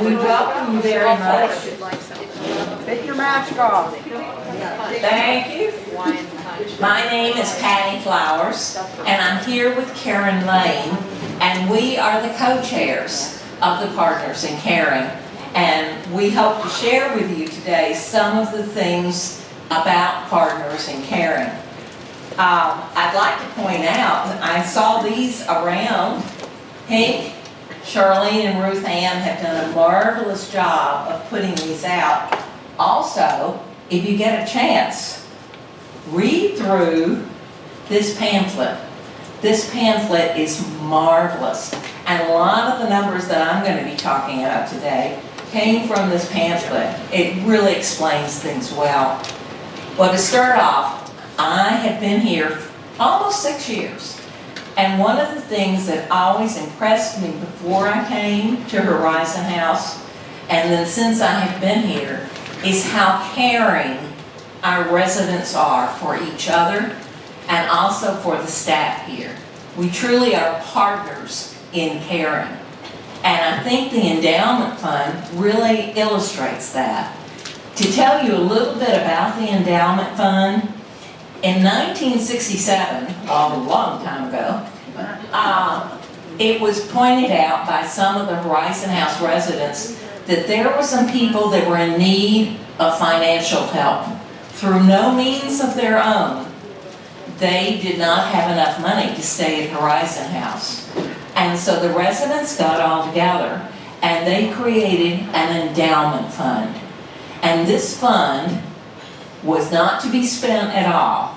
and we welcome you very much. Take your mask off. Thank you. My name is Patty Flowers, and I'm here with Karen Lane, and we are the co-chairs of the Partners in Caring. And we hope to share with you today some of the things about Partners in Caring. I'd like to point out, I saw these around. Hank, Charlene, and Ruth-Anne have done a marvelous job of putting these out. Also, if you get a chance, read through this pamphlet. This pamphlet is marvelous, and a lot of the numbers that I'm going to be talking about today came from this pamphlet. It really explains things well. Well, to start off, I have been here almost 6 years, and one of the things that always impressed me before I came to Horizon House, and then since I have been here, is how caring our residents are for each other and also for the staff here. We truly are partners in caring. And I think the Endowment Fund really illustrates that. To tell you a little bit about the Endowment Fund, in 1967, a long time ago, it was pointed out by some of the Horizon House residents that there were some people that were in need of financial help. Through no means of their own, they did not have enough money to stay at Horizon House. And so the residents got all together and they created an endowment fund. And this fund was not to be spent at all.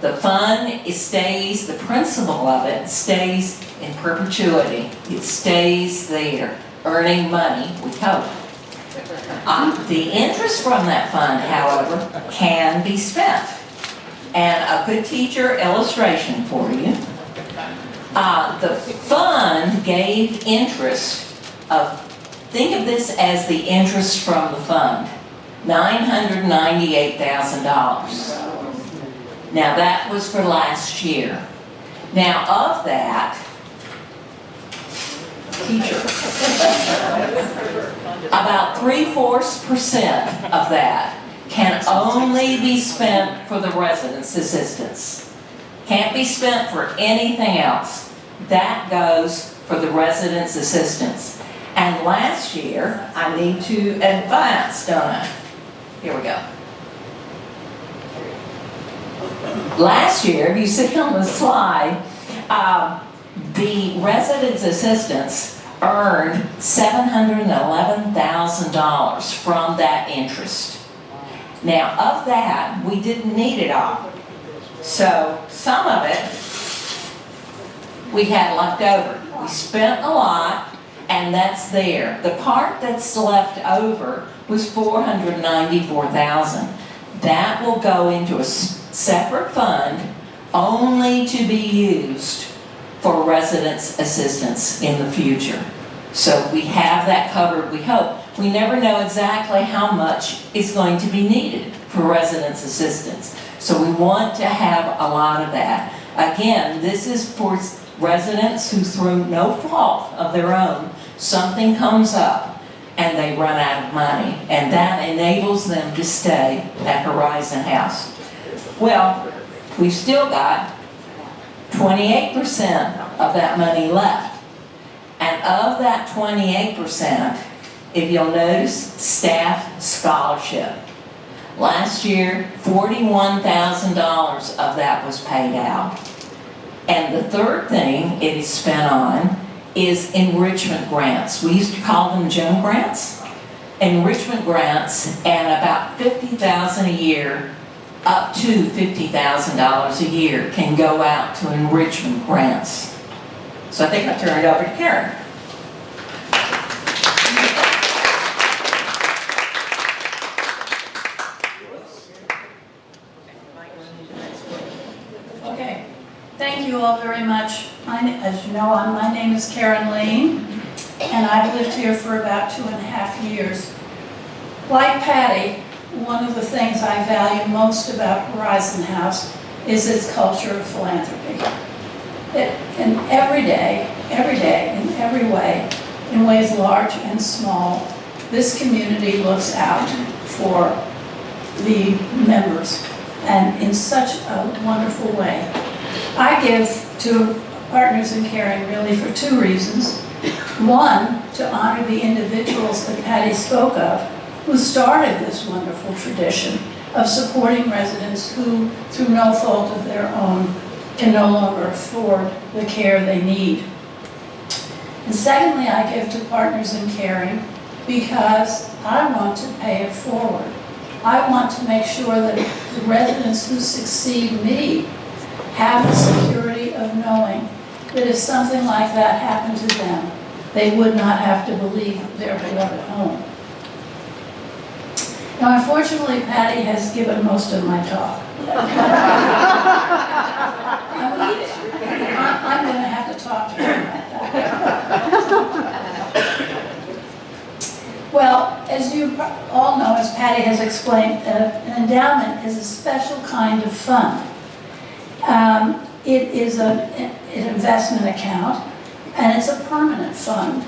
The fund stays, the principle of it stays in perpetuity. It stays there, earning money, we hope. The interest from that fund, however, can be spent. And a good teacher illustration for you. The fund gave interest of, think of this as the interest from the fund, $998,000. Now that was for last year. Now of that, teacher, about 3/4% of that can only be spent for the residents' assistance. Can't be spent for anything else. That goes for the residents' assistance. And last year, I need to advance, don't I? Here we go. Last year, if you see on the slide, the residents' assistance earned $711,000 from that interest. Now, of that, we didn't need it all. So, some of it we had left over. We spent a lot, and that's there. The part that's left over was $494,000. That will go into a separate fund only to be used for residents' assistance in the future. So we have that covered, we hope. We never know exactly how much is going to be needed for residents' assistance. So we want to have a lot of that. Again, this is for residents who, through no fault of their own, something comes up and they run out of money. And that enables them to stay at Horizon House. Well, we've still got 28% of that money left. And of that 28%, if you'll notice, staff scholarship. Last year, $41,000 of that was paid out. And the third thing it is spent on is enrichment grants. We used to call them GEM grants. Enrichment grants, and about $50,000 a year, up to $50,000 a year, can go out to enrichment grants. So I think I'll turn it over to Karen. Okay, thank you all very much. As you know, my name is Karen Lane, and I've lived here for about 2.5 years. Like Patty, one of the things I value most about Horizon House is its culture of philanthropy. And every day, in every way, in ways large and small. This community looks out for the members, and in such a wonderful way. I give to Partners in Caring really for two reasons. One, to honor the individuals that Patty spoke of, who started this wonderful tradition of supporting residents who, through no fault of their own, can no longer afford the care they need. And secondly, I give to Partners in Caring because I want to pay it forward. I want to make sure that the residents who succeed me have the security of knowing that if something like that happened to them, they would not have to believe their beloved home. Now, unfortunately, Patty has given most of my talk. I'm going to have to talk to her about that. Well, as you all know, as Patty has explained, an endowment is a special kind of fund. It is an investment account, and it's a permanent fund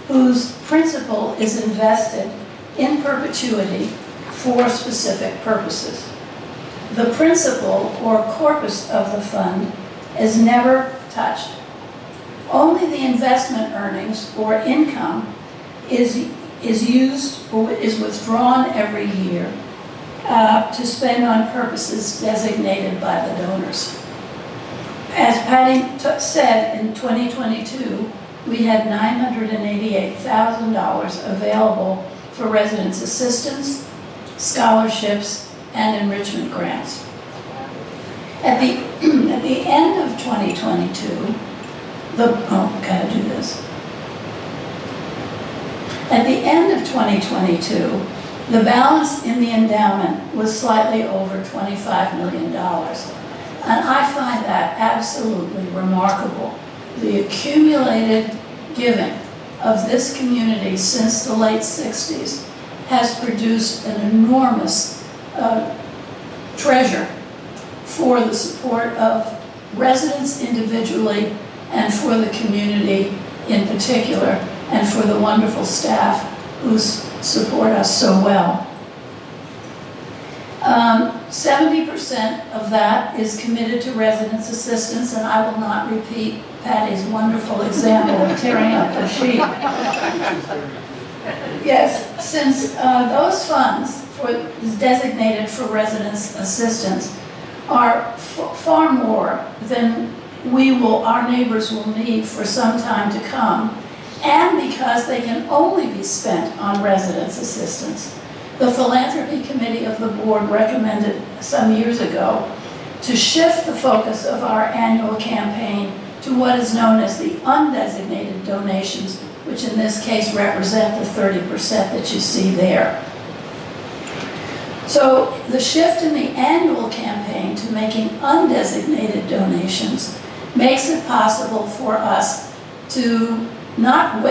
whose principal is invested in perpetuity for specific purposes. The principal or corpus of the fund is never touched. Only the investment earnings or income is used or is withdrawn every year to spend on purposes designated by the donors. As Patty said, in 2022, we had $988,000 available for residence assistance, scholarships, and enrichment grants. At the end of 2022, gotta do this. At the end of 2022, the balance in the endowment was slightly over $25 million. And I find that absolutely remarkable. The accumulated giving of this community since the late 60s has produced an enormous treasure for the support of residents individually and for the community in particular, and for the wonderful staff who support us so well. 70% of that is committed to residence assistance, and I will not repeat Patty's wonderful example of tearing up the sheet. Yes, since those funds designated for residence assistance are far more than our neighbors will need for some time to come, and because they can only be spent on residence assistance, the Philanthropy Committee of the Board recommended some years ago to shift the focus of our annual campaign to what is known as the undesignated donations, which in this case represent the 30% that you see there. So the shift in the annual campaign to making undesignated donations makes it possible for us to not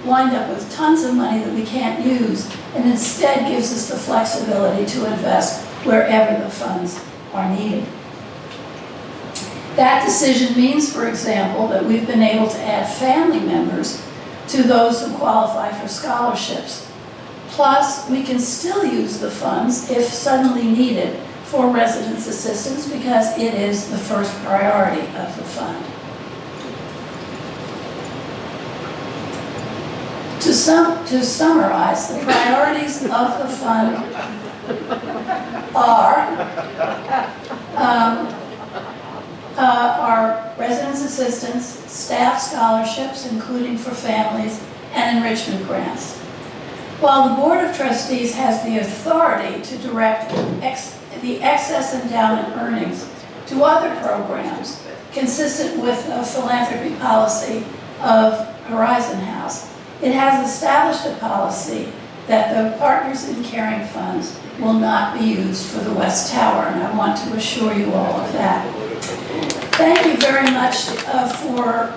wind up with tons of money that we can't use, and instead gives us the flexibility to invest wherever the funds are needed. That decision means, for example, that we've been able to add family members to those who qualify for scholarships. Plus, we can still use the funds, if suddenly needed, for residence assistance because it is the first priority of the fund. To summarize, the priorities of the fund are residence assistance, staff scholarships, including for families, and enrichment grants. While the Board of Trustees has the authority to direct the excess endowment earnings to other programs consistent with a philanthropy policy of Horizon House, it has established a policy that the Partners in Caring funds will not be used for the West Tower, and I want to assure you all of that. Thank you very much for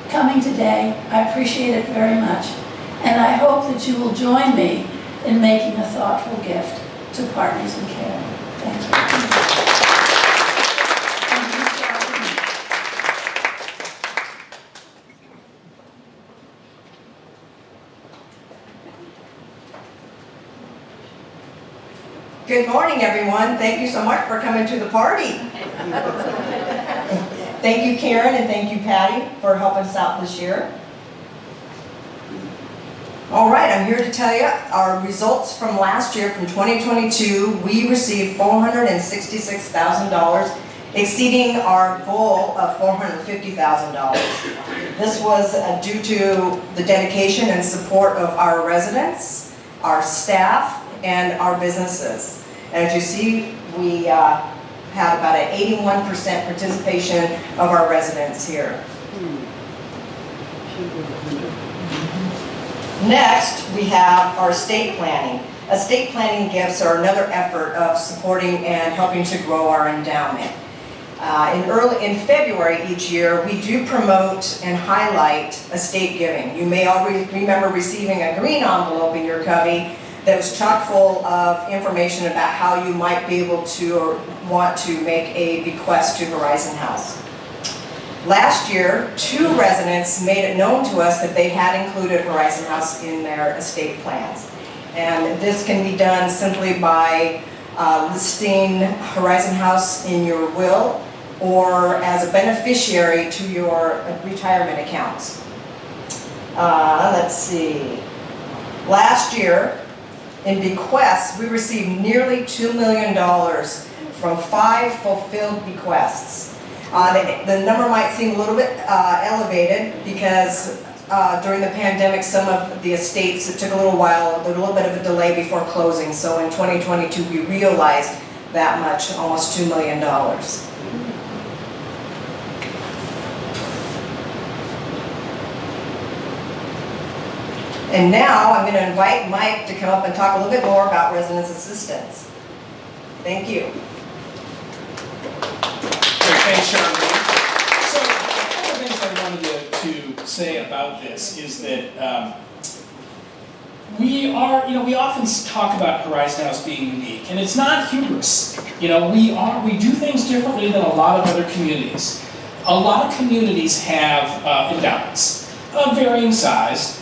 coming today. I appreciate it very much, and I hope that you will join me in making a thoughtful gift to Partners in Caring. Thank you. Good morning, everyone. Thank you so much for coming to the party. Thank you, Karen, and thank you, Patty, for helping us out this year. All right, I'm here to tell you our results from last year, from 2022. We received $466,000, exceeding our goal of $450,000. This was due to the dedication and support of our residents, our staff, and our businesses. As you see, we had about an 81% participation of our residents here. Next, we have our estate planning. Estate planning gifts are another effort of supporting and helping to grow our endowment. In February each year, we do promote and highlight estate giving. You may already remember receiving a green envelope in your cubby that was chock full of information about how you might be able to or want to make a bequest to Horizon House. Last year, 2 residents made it known to us that they had included Horizon House in their estate plans. And this can be done simply by listing Horizon House in your will or as a beneficiary to your retirement accounts. Let's see. Last year, in bequests, we received nearly $2 million from 5 fulfilled bequests. The number might seem a little bit elevated because during the pandemic, some of the estates, it took a little while, a little bit of a delay before closing. So in 2022, we realized that much, almost $2 million. And now I'm going to invite Mike to come up and talk a little bit more about residence assistance. Thank you. Great, thanks, Charlene. So, one of the things I wanted to say about this is that we often talk about Horizon House being unique, and it's not hubris. We do things differently than a lot of other communities. A lot of communities have endowments of varying size.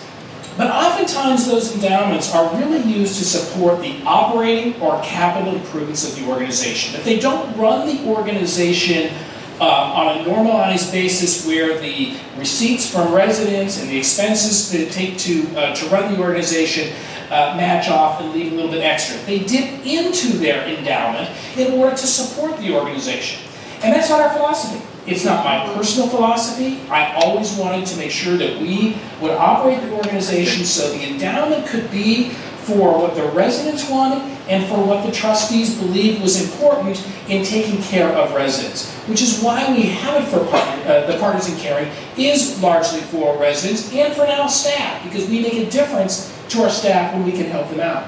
But oftentimes those endowments are really used to support the operating or capital improvements of the organization. If they don't run the organization on a normalized basis where the receipts from residents and the expenses that it take to run the organization match off and leave a little bit extra, they dip into their endowment in order to support the organization. And that's not our philosophy. It's not my personal philosophy. I always wanted to make sure that we would operate the organization so the endowment could be for what the residents wanted and for what the trustees believed was important in taking care of residents, which is why we have it for the Partners in Caring is largely for residents and for now staff, because we make a difference to our staff when we can help them out.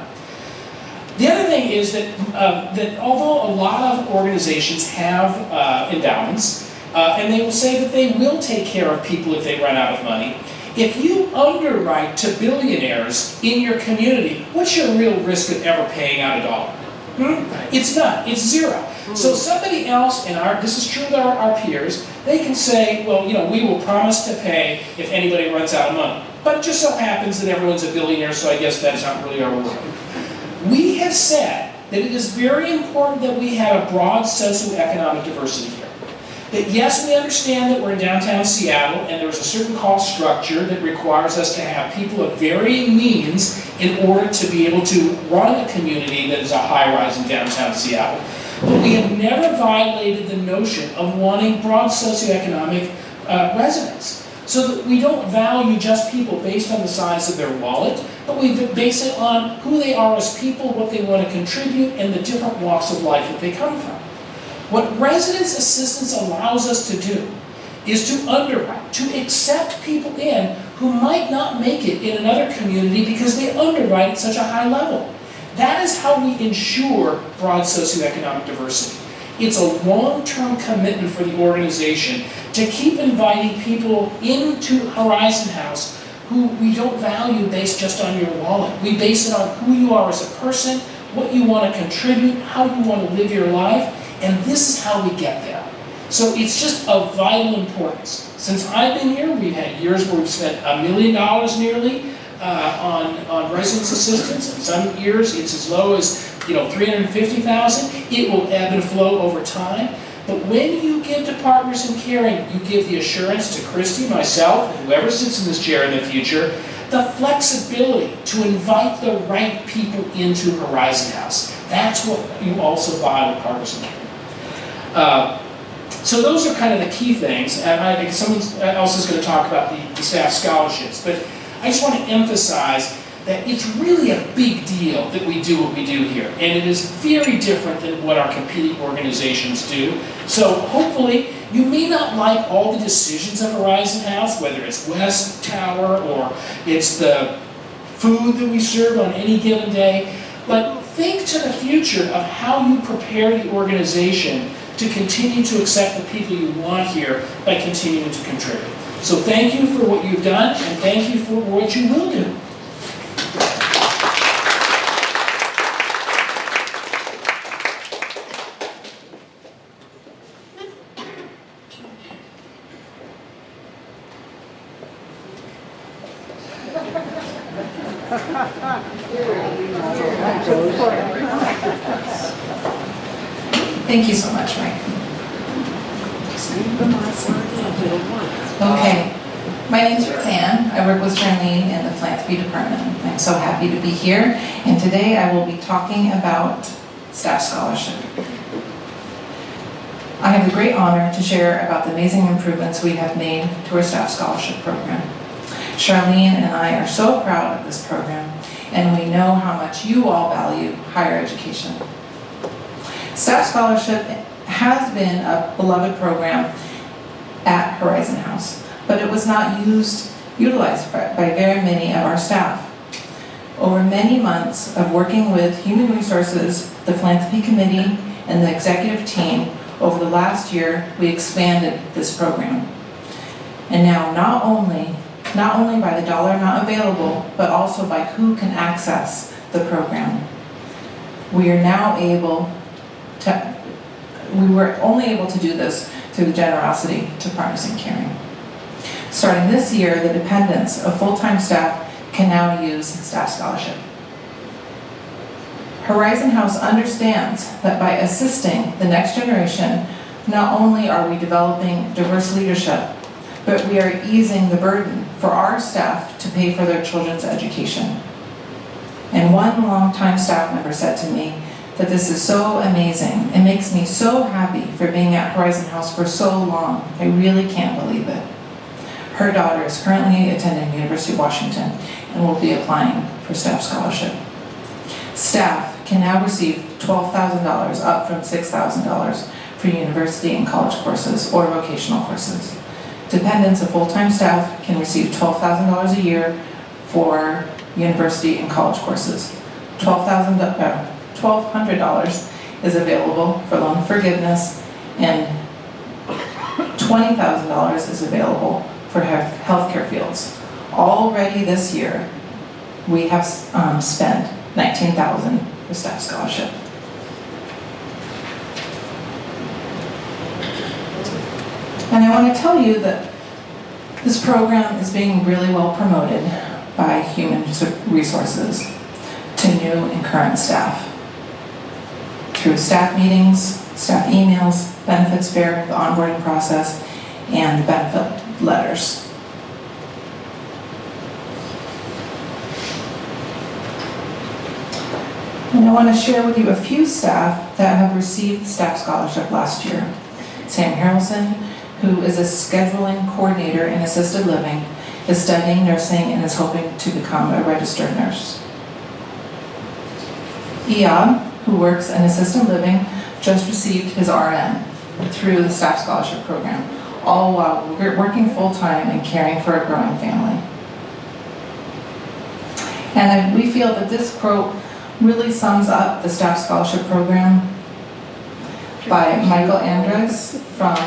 The other thing is that although a lot of organizations have endowments, and they will say that they will take care of people if they run out of money, if you underwrite to billionaires in your community, what's your real risk of ever paying out a dollar? It's none. It's zero. So somebody else, and this is true with our peers, they can say, well, we will promise to pay if anybody runs out of money. But it just so happens that everyone's a billionaire, so I guess that's not really our world. We have said that it is very important that we have a broad socioeconomic diversity here. That yes, we understand that we're in downtown Seattle and there's a certain cost structure that requires us to have people of varying means in order to be able to run a community that is a high-rise in downtown Seattle. But we have never violated the notion of wanting broad socioeconomic residents. So that we don't value just people based on the size of their wallet, but we base it on who they are as people, what they want to contribute, and the different walks of life that they come from. What residence assistance allows us to do is to underwrite, to accept people in who might not make it in another community because they underwrite at such a high level. That is how we ensure broad socioeconomic diversity. It's a long-term commitment for the organization to keep inviting people into Horizon House who we don't value based just on your wallet. We base it on who you are as a person, what you want to contribute, how you want to live your life, and this is how we get there. So it's just of vital importance. Since I've been here, we've had years where we've spent $1 million nearly on residence assistance. In some years, it's as low as $350,000, it will ebb and flow over time. But when you give to Partners in Caring, you give the assurance to Christy, myself, and whoever sits in this chair in the future, the flexibility to invite the right people into Horizon House. That's what you also buy with Partners in Caring. So those are kind of the key things, and someone else is going to talk about the staff scholarships, but I just want to emphasize that it's really a big deal that we do what we do here, and it is very different than what our competing organizations do. So hopefully, you may not like all the decisions of Horizon House, whether it's West Tower or it's the food that we serve on any given day, but think to the future of how you prepare the organization to continue to accept the people you want here by continuing to contribute. So thank you for what you've done, and thank you for what you will do. Thank you so much, Mike. Okay, my name is Ruth-Anne. I work with Charlene in the Philanthropy department. I'm so happy to be here, and today I will be talking about staff scholarship. I have the great honor to share about the amazing improvements we have made to our staff scholarship program. Charlene and I are so proud of this program, and we know how much you all value higher education. Staff scholarship has been a beloved program at Horizon House, but it was not utilized by very many of our staff. Over many months of working with Human Resources, the Philanthropy Committee, and the executive team, over the last year, we expanded this program. And now not only by the dollar amount available, but also by who can access the program. We were only able to do this through the generosity to Partners in Caring. Starting this year, the dependents of full-time staff can now use staff scholarship. Horizon House understands that by assisting the next generation, not only are we developing diverse leadership, but we are easing the burden for our staff to pay for their children's education. And one longtime staff member said to me that this is so amazing. It makes me so happy for being at Horizon House for so long. I really can't believe it. Her daughter is currently attending University of Washington and will be applying for staff scholarship. Staff can now receive $12,000 up from $6,000 for university and college courses or vocational courses. Dependents of full-time staff can receive $12,000 a year for university and college courses. $1,200 is available for loan forgiveness, and $20,000 is available for healthcare fields. Already this year, we have spent $19,000 for staff scholarship. And I want to tell you that this program is being really well promoted by Human Resources to new and current staff. Through staff meetings, staff emails, benefits fair, the onboarding process, and benefit letters. And I want to share with you a few staff that have received staff scholarship last year. Sam Harrelson, who is a scheduling coordinator in assisted living, is studying nursing and is hoping to become a registered nurse. Iab, who works in assisted living, just received his RN through the staff scholarship program, all while working full-time and caring for a growing family. And we feel that this quote really sums up the staff scholarship program by Michael Andres from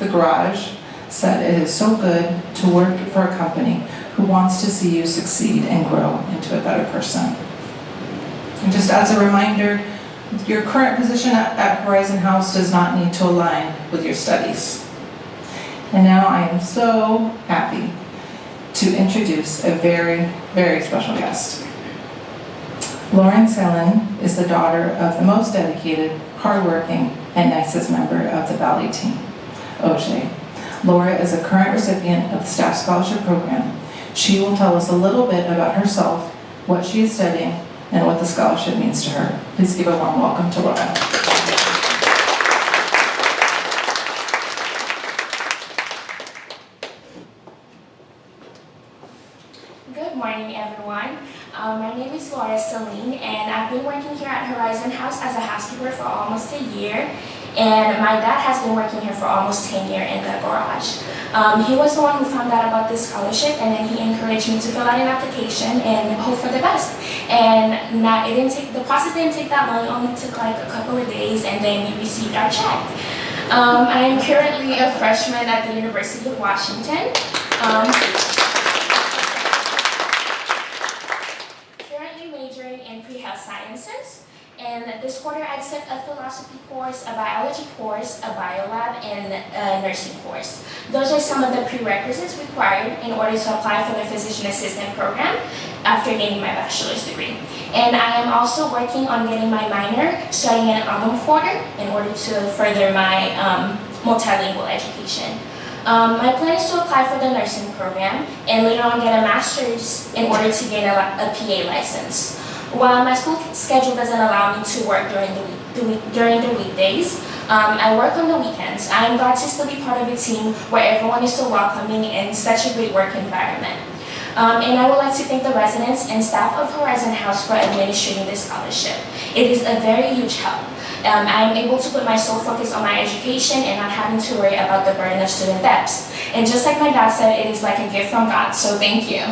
The Garage. Said, "It is so good to work for a company who wants to see you succeed and grow into a better person." And just as a reminder, your current position at Horizon House does not need to align with your studies. And now I am so happy to introduce a very, very special guest. Lauren Sellen is the daughter of the most dedicated, hardworking, and nicest member of the Valley team, OJ. Laura is a current recipient of the Staff Scholarship Program. She will tell us a little bit about herself, what she is studying, and what the scholarship means to her. Please give a warm welcome to Laura. Good morning, everyone. My name is Ruth-Anne, and I've been working here at Horizon House as a housekeeper for almost a year. And my dad has been working here for almost 10 years in the garage. He was the one who found out about this scholarship, and then he encouraged me to fill out an application and hope for the best. And now the process didn't take that long, it only took like a couple of days, and then we received our check. I am currently a freshman at the University of Washington. Currently majoring in pre-health sciences. And this quarter I took a philosophy course, a biology course, a biolab, and a nursing course. Those are some of the prerequisites required in order to apply for the physician assistant program after getting my bachelor's degree. And I am also working on getting my minor starting in autumn quarter in order to further my multilingual education. My plan is to apply for the nursing program and later on get a master's in order to gain a PA license. While my school schedule doesn't allow me to work during the weekdays, I work on the weekends. I am glad to still be part of a team where everyone is so welcoming and such a great work environment. And I would like to thank the residents and staff of Horizon House for administering this scholarship. It is a very huge help. I am able to put my sole focus on my education and not having to worry about the burden of student debts. And just like my dad said, it is like a gift from God, so thank you.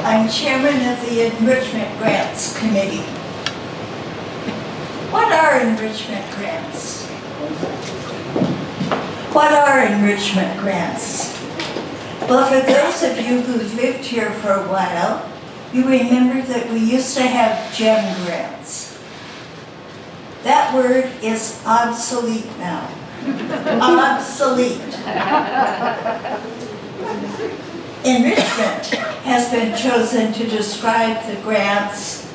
I'm chairman of the Enrichment Grants Committee. What are enrichment grants? What are enrichment grants? Well, for those of you who've lived here for a while, you remember that we used to have GEM grants. That word is obsolete now. Obsolete. Enrichment has been chosen to describe the grants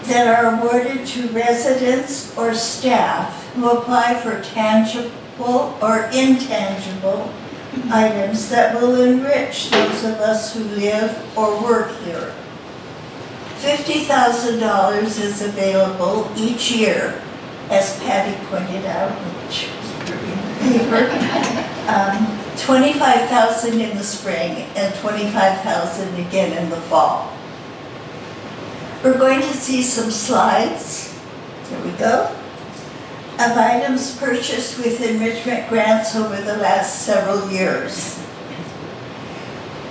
that are awarded to residents or staff who apply for tangible or intangible items that will enrich those of us who live or work here. $50,000 is available each year, as Patty pointed out, which was in the paper. $25,000 in the spring and $25,000 again in the fall. We're going to see some slides, here we go, of items purchased with enrichment grants over the last several years.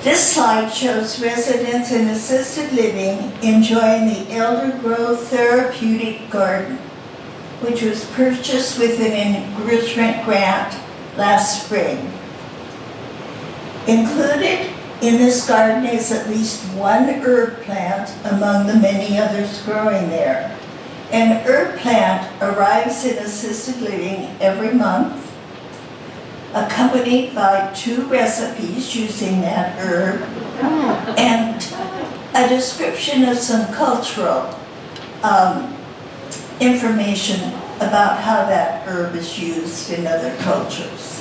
This slide shows residents in assisted living enjoying the Elder Grove Therapeutic Garden, which was purchased with an enrichment grant last spring. Included in this garden is at least one herb plant among the many others growing there. An herb plant arrives in assisted living every month, accompanied by 2 recipes using that herb, and a description of some cultural information about how that herb is used in other cultures.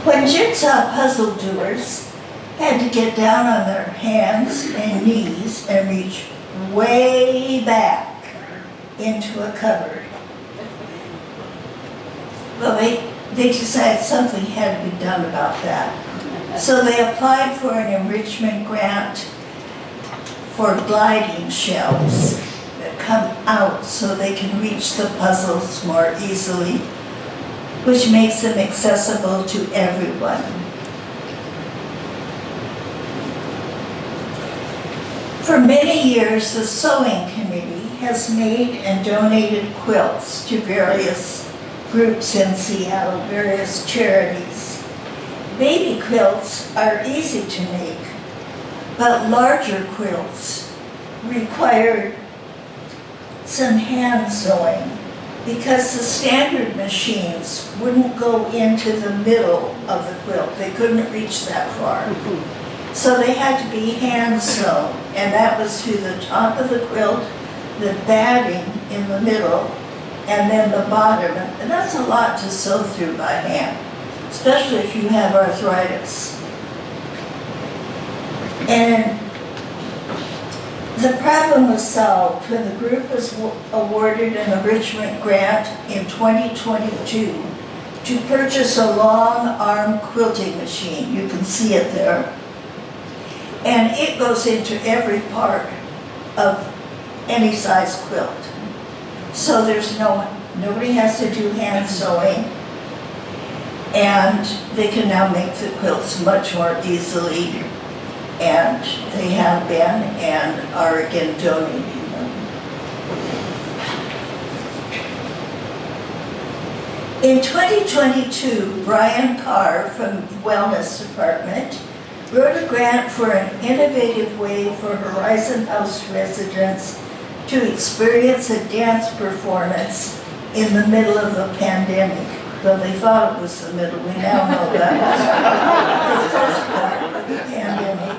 When jigsaw puzzle doers had to get down on their hands and knees and reach way back into a cupboard, well, they decided something had to be done about that. So they applied for an enrichment grant for gliding shelves that come out so they can reach the puzzles more easily, which makes them accessible to everyone. For many years, the sewing committee has made and donated quilts to various groups in Seattle, various charities. Baby quilts are easy to make, but larger quilts required some hand sewing because the standard machines wouldn't go into the middle of the quilt. They couldn't reach that far. So they had to be hand sewn, and that was through the top of the quilt, the batting in the middle, and then the bottom. And that's a lot to sew through by hand, especially if you have arthritis. And the problem was solved when the group was awarded an Enrichment Grant in 2022 to purchase a long arm quilting machine. You can see it there. And it goes into every part of any size quilt. So there's nobody has to do hand sewing, and they can now make the quilts much more easily, and they have been and are again donating them. In 2022, Brian Carr from the Wellness Department wrote a grant for an innovative way for Horizon House residents to experience a dance performance in the middle of the pandemic. Though they thought it was the middle, we now know that was the first part of the pandemic.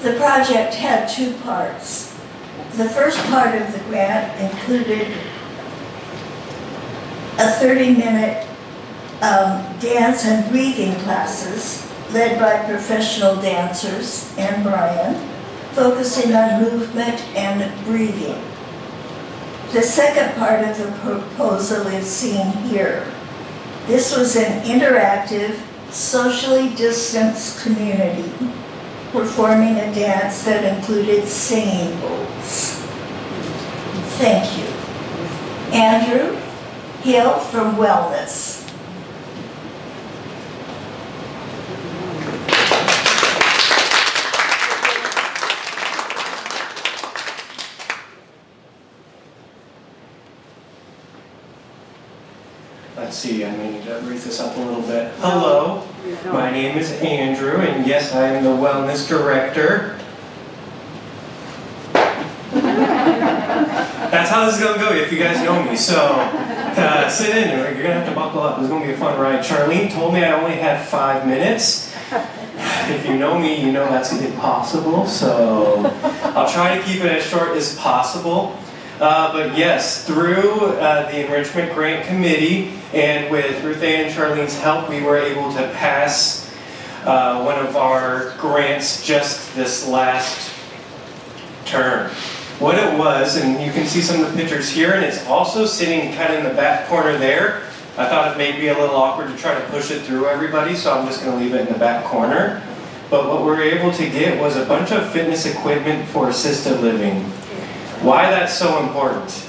The project had two parts. The first part of the grant included a 30-minute dance and breathing classes led by professional dancers and Brian, focusing on movement and breathing. The second part of the proposal is seen here. This was an interactive, socially distanced community performing a dance that included singing bowls. Thank you. Andrew Hill from Wellness. Let's see, I may need to raise this up a little bit. Hello, my name is Andrew, and yes, I am the Wellness Director. That's how this is going to go if you guys know me, so sit in, you're going to have to buckle up. It's going to be a fun ride. Charlene told me I only had 5 minutes. If you know me, you know that's impossible, so I'll try to keep it as short as possible. But yes, through the Enrichment Grant Committee and with Ruth-Anne and Charlene's help, we were able to pass one of our grants just this last term. What it was, and you can see some of the pictures here, and it's also sitting kind of in the back corner there. I thought it may be a little awkward to try to push it through everybody, so I'm just going to leave it in the back corner. But what we were able to get was a bunch of fitness equipment for assisted living. Why that's so important?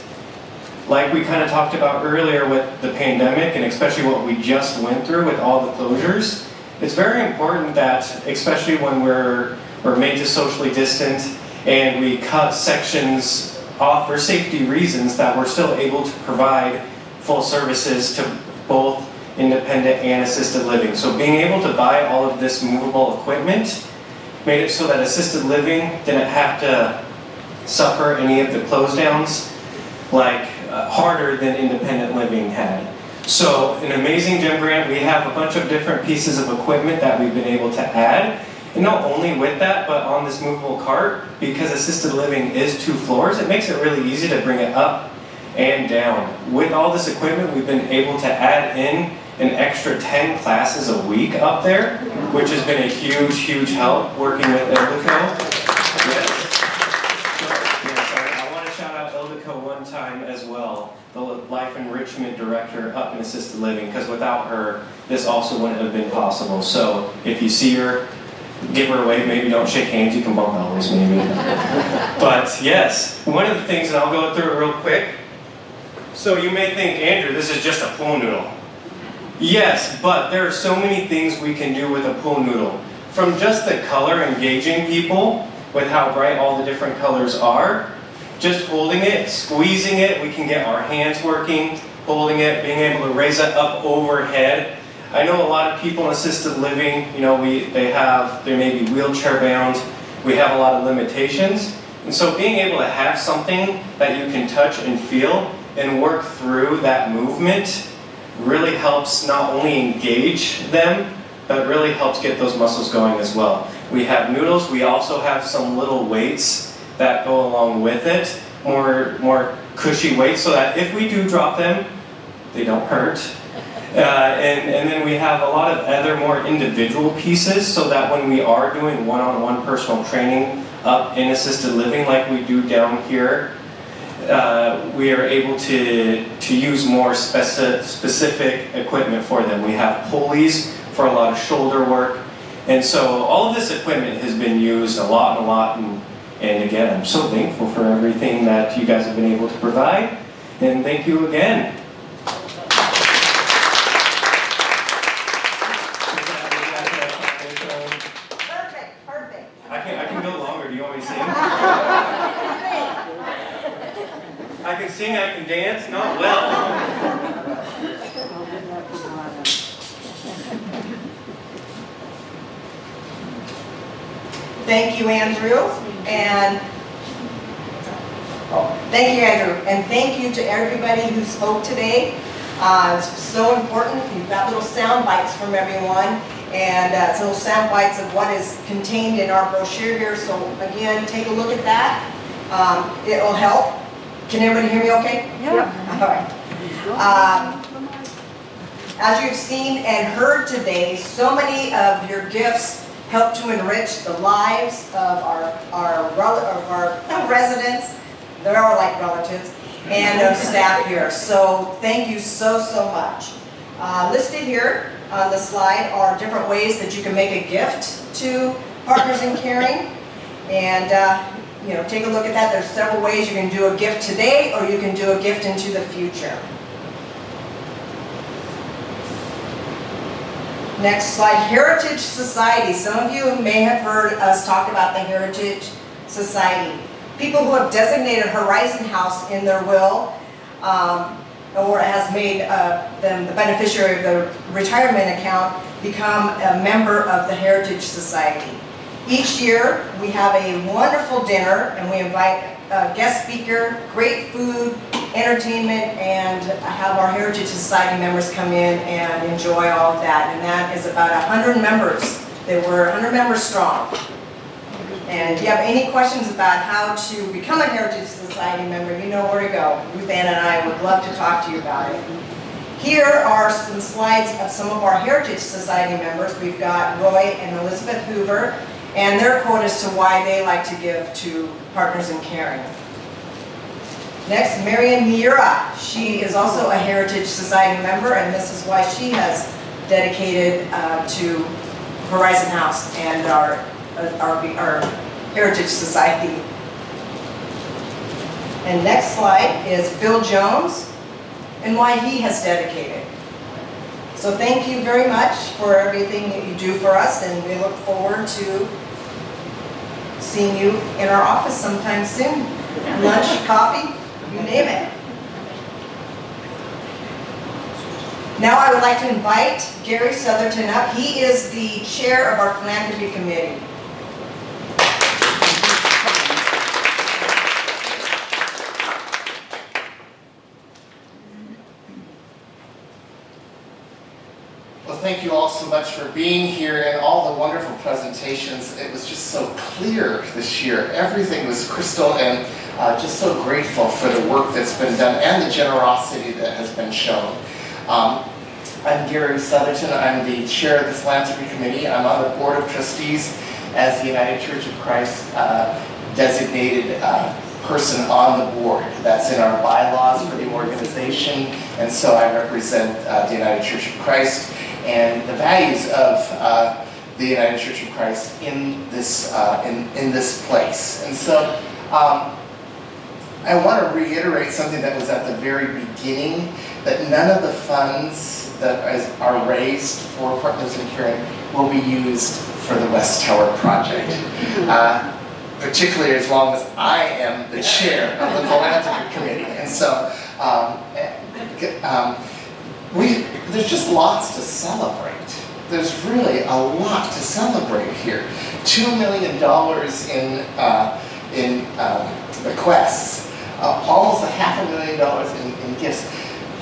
Like we kind of talked about earlier with the pandemic, and especially what we just went through with all the closures, it's very important that, especially when we're made to socially distant and we cut sections off for safety reasons, that we're still able to provide full services to both independent and assisted living. So being able to buy all of this movable equipment made it so that assisted living didn't have to suffer any of the close downs like harder than independent living had. So an amazing gem grant. We have a bunch of different pieces of equipment that we've been able to add. And not only with that, but on this movable cart, because assisted living is 2 floors, it makes it really easy to bring it up and down. With all this equipment, we've been able to add in an extra 10 classes a week up there, which has been a huge, huge help working with Ildiko. Yes. I want to shout out Ildiko one time as well, the Life Enrichment Director up in assisted living, because without her, this also wouldn't have been possible. So if you see her, give her a wave, maybe don't shake hands, you can bump elbows maybe. But yes, one of the things, and I'll go through it real quick. So you may think, Andrew, this is just a pool noodle. Yes, but there are so many things we can do with a pool noodle. from just the color engaging people with how bright all the different colors are, just holding it, squeezing it, we can get our hands working, holding it, being able to raise it up overhead. I know a lot of people in assisted living, you know, they may be wheelchair bound, we have a lot of limitations. And so being able to have something that you can touch and feel and work through that movement really helps not only engage them, but really helps get those muscles going as well. We have noodles, we also have some little weights that go along with it, more cushy weights, so that if we do drop them, they don't hurt. And then we have a lot of other more individual pieces, so that when we are doing one-on-one personal training up in assisted living like we do down here, we are able to use more specific equipment for them. We have pulleys for a lot of shoulder work. And so all of this equipment has been used a lot, and again, I'm so thankful for everything that you guys have been able to provide, and thank you again. Perfect. I can go longer, do you want me to sing? I can sing, I can dance, not well. Thank you, Andrew. And thank you to everybody who spoke today. It's so important. We've got little sound bites from everyone, and it's little sound bites of what is contained in our brochure here. So again, take a look at that. It will help. Can everybody hear me okay? Yep. All right. As you've seen and heard today, so many of your gifts help to enrich the lives of our residents, they're all like relatives, and of staff here. So thank you so much. Listed here on the slide are different ways that you can make a gift to Partners in Caring. And you know, take a look at that. There's several ways you can do a gift today, or you can do a gift into the future. Next slide, Heritage Society. Some of you may have heard us talk about the Heritage Society. People who have designated Horizon House in their will, or has made them the beneficiary of the retirement account, become a member of the Heritage Society. Each year, we have a wonderful dinner, and we invite a guest speaker, great food, entertainment, and have our Heritage Society members come in and enjoy all of that. And that is about 100 members. They were 100 members strong. And if you have any questions about how to become a Heritage Society member, you know where to go. Ruth-Anne and I would love to talk to you about it. Here are some slides of some of our Heritage Society members. We've got Roy and Elizabeth Hoover, and their quote as to why they like to give to Partners in Caring. Next, Marian Miura. She is also a Heritage Society member, and this is why she has dedicated to Horizon House and our Heritage Society. And next slide is Bill Jones and why he has dedicated. So thank you very much for everything that you do for us, and we look forward to seeing you in our office sometime soon. Lunch, coffee, you name it. Now I would like to invite Gary Southerton up. He is the chair of our Philanthropy Committee. Well, thank you all so much for being here and all the wonderful presentations. It was just so clear this year. Everything was crystal, and just so grateful for the work that's been done and the generosity that has been shown. I'm Gary Southerton. I'm the chair of the Philanthropy Committee. I'm on the board of trustees as the United Church of Christ designated person on the board. That's in our bylaws for the organization, and so I represent the United Church of Christ and the values of the United Church of Christ in this place. And so I want to reiterate something that was at the very beginning, that none of the funds that are raised for Partners in Caring will be used for the West Tower project. Particularly as long as I am the chair of the Philanthropy Committee. And so there's just lots to celebrate. There's really a lot to celebrate here. $2 million in bequests, almost $500,000 in gifts.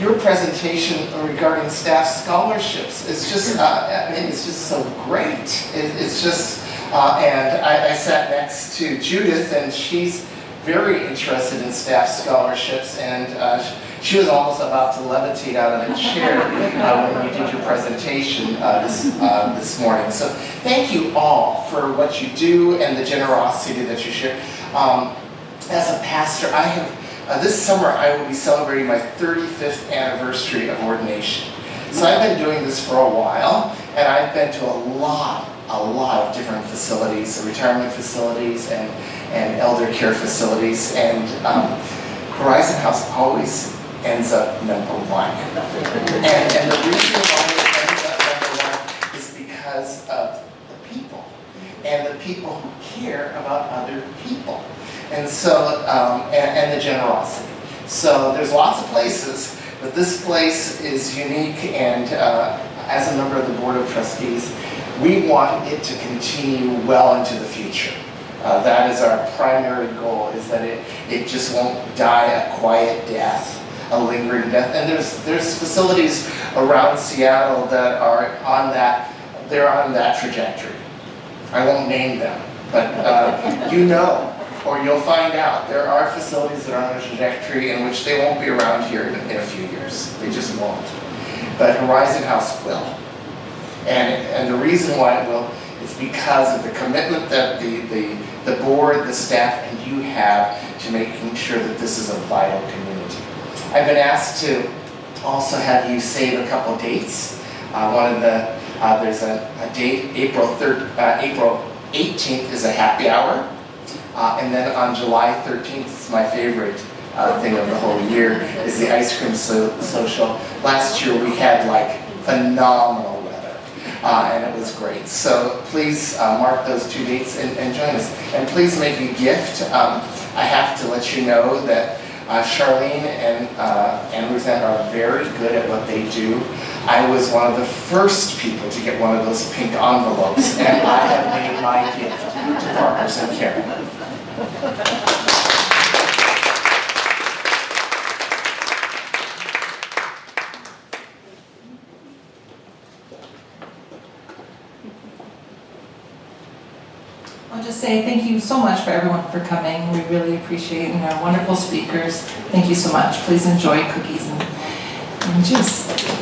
Your presentation regarding staff scholarships is just, I mean, it's just so great. It's just, and I sat next to Judith, and she's very interested in staff scholarships, and she was almost about to levitate out of the chair when you did your presentation this morning. So thank you all for what you do and the generosity that you share. As a pastor, I have, this summer I will be celebrating my 35th anniversary of ordination. So I've been doing this for a while, and I've been to a lot of different facilities, retirement facilities and elder care facilities, and Horizon House always ends up #1. And the reason why it ends up #1 is because of the people, and the people who care about other people. And so, and the generosity. So there's lots of places, but this place is unique, and as a member of the Board of Trustees, we want it to continue well into the future. That is our primary goal, is that it just won't die a quiet death, a lingering death. And there's facilities around Seattle that are on that trajectory. I won't name them, but you know, or you'll find out, there are facilities that are on a trajectory in which they won't be around here in a few years. They just won't. But Horizon House will. And the reason why it will is because of the commitment that the board, the staff, and you have to making sure that this is a vital community. I've been asked to also have you save a couple dates. There's a date, April 18th is a happy hour. And then on July 13th, it's my favorite thing of the whole year, is the ice cream social. Last year we had like phenomenal weather, and it was great. So please mark those 2 dates and join us. And please make a gift. I have to let you know that Charlene and Ruth-Anne are very good at what they do. I was one of the first people to get one of those pink envelopes, and I have made my gift to Partners in Caring. I'll just say thank you so much for everyone for coming. We really appreciate our wonderful speakers. Thank you so much. Please enjoy cookies and juice.